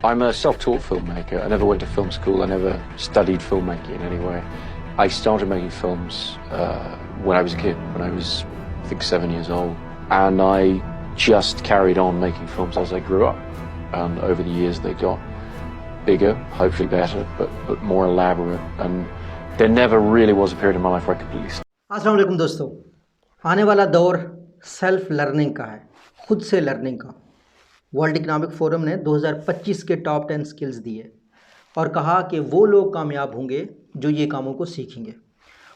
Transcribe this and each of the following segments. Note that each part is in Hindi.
I'm a self-taught filmmaker. I never went to film school. I never studied filmmaking in any way. I started making films when I was a kid, when I was, I think, 7 years old. And I just carried on making films as I grew up. And over the years they got bigger, hopefully better, but more elaborate. And there never really was a period in my life where I completely अस्सलाम वालेकुम दोस्तों। आने वाला दौर सेल्फ लर्निंग का है, खुद से लर्निंग का। वर्ल्ड इकोनॉमिक फोरम ने 2025 के टॉप 10 स्किल्स दिए और कहा कि वो लोग कामयाब होंगे जो ये कामों को सीखेंगे।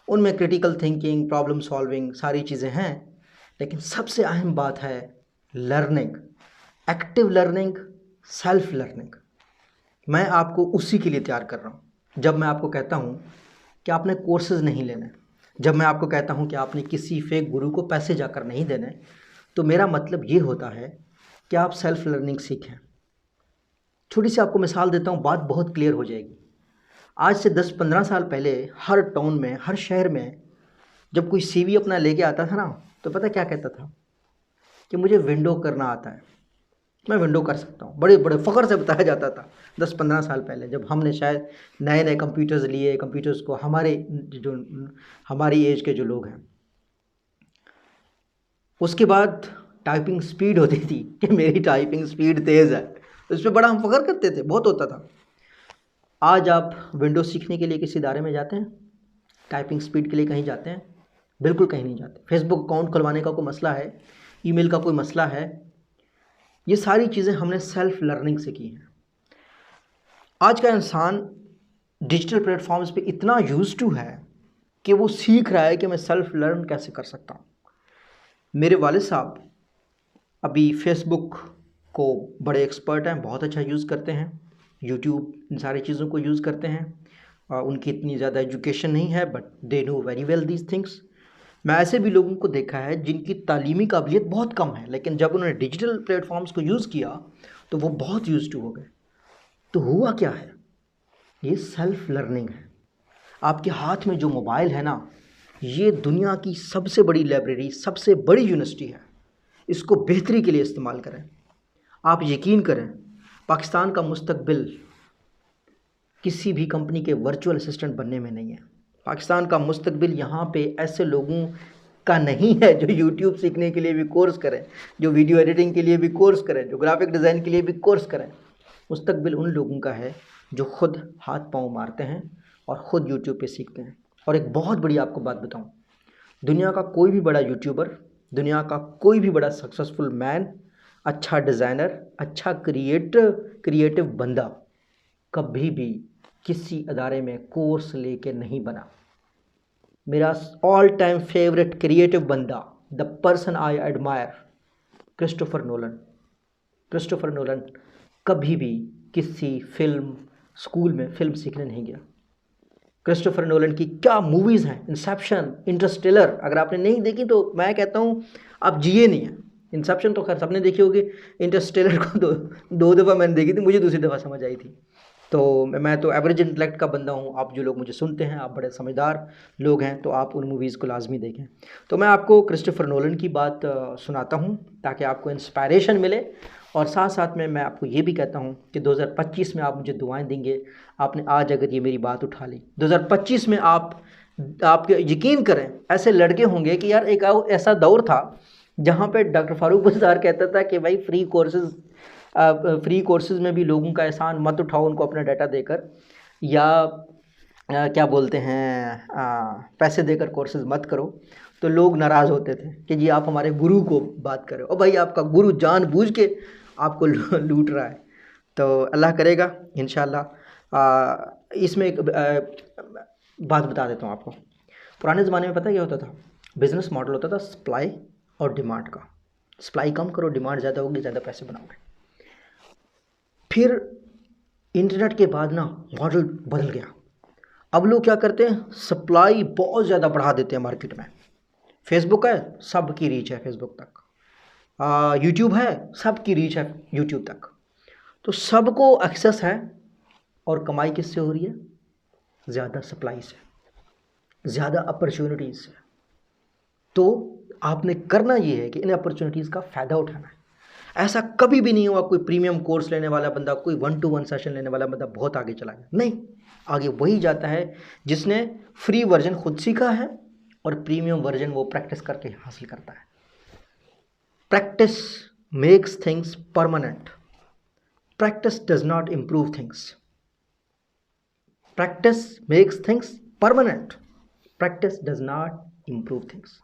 उनमें क्रिटिकल थिंकिंग, प्रॉब्लम सॉल्विंग, सारी चीज़ें हैं, लेकिन सबसे अहम बात है learning, active learning, self learning. मैं आपको उसी के लिए तैयार कर रहा हूँ। जब मैं आपको कहता हूँ कि आपने कोर्सेज नहीं लेने, जब मैं आपको कहता हूँ कि आपने किसी फेक गुरु को पैसे जाकर नहीं देने, तो मेरा मतलब ये होता है कि आप सेल्फ लर्निंग सीखें। छोटी सी आपको मिसाल देता हूँ, बात बहुत क्लियर हो जाएगी। आज से 10-15 साल पहले हर टाउन में, हर शहर में जब कोई सीवी अपना लेके आता था ना, तो पता क्या कहता था कि मुझे विंडो करना आता है, मैं विंडो कर सकता हूँ। बड़े बड़े फ़ख्र से बताया जाता था 10-15 साल पहले, जब हमने शायद नए नए कंप्यूटर्स लिए, कंप्यूटर्स को हमारी एज के जो लोग हैं। उसके बाद टाइपिंग स्पीड होती थी कि मेरी टाइपिंग स्पीड तेज़ है, उस पर बड़ा हम फ़ख्र करते थे, बहुत होता था। आज आप विंडो सीखने के लिए किसी इदारे में जाते हैं, टाइपिंग स्पीड के लिए कहीं जाते हैं? बिल्कुल कहीं नहीं जाते। फेसबुक अकाउंट खुलवाने का कोई मसला है, ईमेल का कोई मसला है, ये सारी चीज़ें हमने सेल्फ लर्निंग से की हैं। आज का इंसान डिजिटल प्लेटफॉर्म्स पे इतना यूज टू है कि वो सीख रहा है कि मैं सेल्फ लर्न कैसे कर सकता हूँ। मेरे वालिद साहब अभी फेसबुक को बड़े एक्सपर्ट हैं, बहुत अच्छा यूज़ करते हैं, यूट्यूब, इन सारी चीज़ों को यूज़ करते हैं। उनकी इतनी ज़्यादा एजुकेशन नहीं है, but they know very well these things. मैं ऐसे भी लोगों को देखा है जिनकी तालीमी काबिलियत बहुत कम है, लेकिन जब उन्होंने डिजिटल प्लेटफॉर्म्स को यूज़ किया तो वो बहुत यूज टू हो गए। तो हुआ क्या है, ये सेल्फ लर्निंग है। आपके हाथ में जो मोबाइल है ना, ये दुनिया की सबसे बड़ी लाइब्रेरी, सबसे बड़ी यूनिवर्सिटी है। इसको बेहतरी के लिए इस्तेमाल करें। आप यकीन करें, पाकिस्तान का मुस्तकबिल किसी भी कंपनी के वर्चुअल असिस्टेंट बनने में नहीं है। पाकिस्तान का मुस्तकबिल यहाँ पे ऐसे लोगों का नहीं है जो यूट्यूब सीखने के लिए भी कोर्स करें, जो वीडियो एडिटिंग के लिए भी कोर्स करें, जो ग्राफिक डिज़ाइन के लिए भी कोर्स करें। मुस्तकबिल उन लोगों का है जो खुद हाथ पाँव मारते हैं और ख़ुद यूट्यूब पे सीखते हैं। और एक बहुत बड़ी आपको बात बताऊं, दुनिया का कोई भी बड़ा यूट्यूबर, दुनिया का कोई भी बड़ा सक्सेसफुल मैन, अच्छा डिज़ाइनर, अच्छा क्रिएटिव बंदा कभी भी किसी अदारे में कोर्स लेके नहीं बना। मेरा ऑल टाइम फेवरेट क्रिएटिव बंदा, the person I admire, Christopher Nolan. Christopher Nolan कभी भी किसी फिल्म स्कूल में फिल्म सीखने नहीं गया। क्रिस्टोफर नोलन की क्या मूवीज़ हैं, इंसेप्शन, इंटरस्टेलर, अगर आपने नहीं देखी तो मैं कहता हूँ आप जिए नहीं हैं। इंसेप्शन तो खैर सबने देखी होगी, इंटरस्टेलर को दो दफ़ा मैंने देखी थी, मुझे दूसरी दफ़ा समझ आई थी। तो मैं तो एवरेज इंटेलेक्ट का बंदा हूँ। आप जो लोग मुझे सुनते हैं, आप बड़े समझदार लोग हैं, तो आप उन मूवीज़ को लाजमी देखें। तो मैं आपको क्रिस्टोफर नोलन की बात सुनाता हूँ ताकि आपको इंस्पायरेशन मिले, और साथ साथ में मैं आपको ये भी कहता हूँ कि 2025 में आप मुझे दुआएं देंगे। आपने आज अगर ये मेरी बात उठा ली, 2025 में आप यकीन करें ऐसे लड़के होंगे कि यार एक ऐसा दौर था जहाँ पे डॉक्टर फारूक बज़दार कहता था कि भाई फ्री कोर्सेज में भी लोगों का एहसान मत उठाओ उनको अपना डाटा देकर, या क्या बोलते हैं, पैसे देकर कोर्सेज मत करो। तो लोग नाराज़ होते थे कि जी आप हमारे गुरु को बात करो, और भाई आपका गुरु जानबूझ के आपको लूट रहा है। तो अल्लाह करेगा इंशाल्लाह। इसमें एक बात बता देता हूँ आपको। पुराने ज़माने में पता क्या होता था, बिज़नेस मॉडल होता था सप्लाई और डिमांड का। सप्लाई कम करो, डिमांड ज़्यादा होगी, ज़्यादा पैसे बनाओगे। फिर इंटरनेट के बाद ना मॉडल बदल गया। अब लोग क्या करते हैं, सप्लाई बहुत ज़्यादा बढ़ा देते हैं मार्केट में। फेसबुक है, सबकी रीच है फेसबुक तक। यूट्यूब है, सबकी रीच है यूट्यूब तक। तो सबको एक्सेस है, और कमाई किससे हो रही है? ज़्यादा सप्लाई से, ज़्यादा अपॉर्चुनिटीज़ से। तो आपने करना ये है कि इन अपॉर्चुनिटीज़ का फ़ायदा उठाना है। ऐसा कभी भी नहीं हुआ कोई प्रीमियम कोर्स लेने वाला बंदा, कोई 1-to-1 सेशन लेने वाला बंदा बहुत आगे चला गया। नहीं, आगे वही जाता है जिसने फ्री वर्जन खुद सीखा है और प्रीमियम वर्जन वो प्रैक्टिस करके हासिल करता है। Practice makes things permanent. Practice does not improve things. Practice makes things permanent. Practice does not improve things.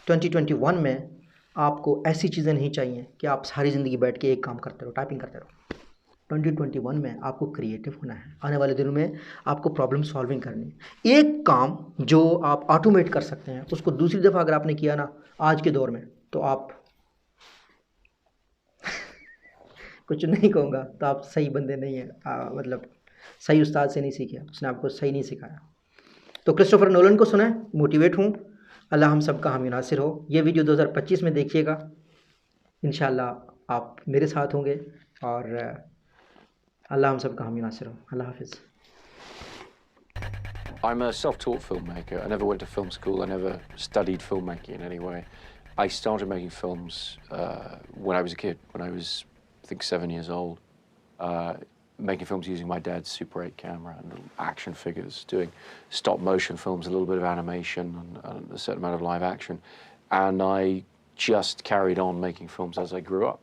2021 में आपको ऐसी चीज़ें नहीं चाहिए कि आप सारी ज़िंदगी बैठ के एक काम करते रहो, टाइपिंग करते रहो। 2021 में आपको क्रिएटिव होना है। आने वाले दिनों में आपको प्रॉब्लम सॉल्विंग करनी है। एक काम जो आप ऑटोमेट कर सकते हैं उसको दूसरी दफ़ा अगर आपने किया ना आज के दौर में, तो आप कुछ नहीं कहूँगा, तो आप सही बंदे नहीं हैं। मतलब सही उस्ताद से नहीं सीखे, उसने आपको सही नहीं सिखाया। तो क्रिस्टोफर नोलन को सुना है, मोटिवेट हूँ। अल्लाह हम सब का हामी नासिर हो। ये वीडियो 2025 में देखिएगा, इंशाल्लाह आप मेरे साथ होंगे और अल्लाह हम सब का हामी नासिर हो। अल्लाह हाफिज़। I'm a self-taught filmmaker. I never went to film school. I never studied filmmaking in any way. I started making films when I was a kid, when I was, I think, 7 years old. Making films using my dad's Super 8 camera and little action figures, doing stop motion films, a little bit of animation and a certain amount of live action. And I just carried on making films as I grew up.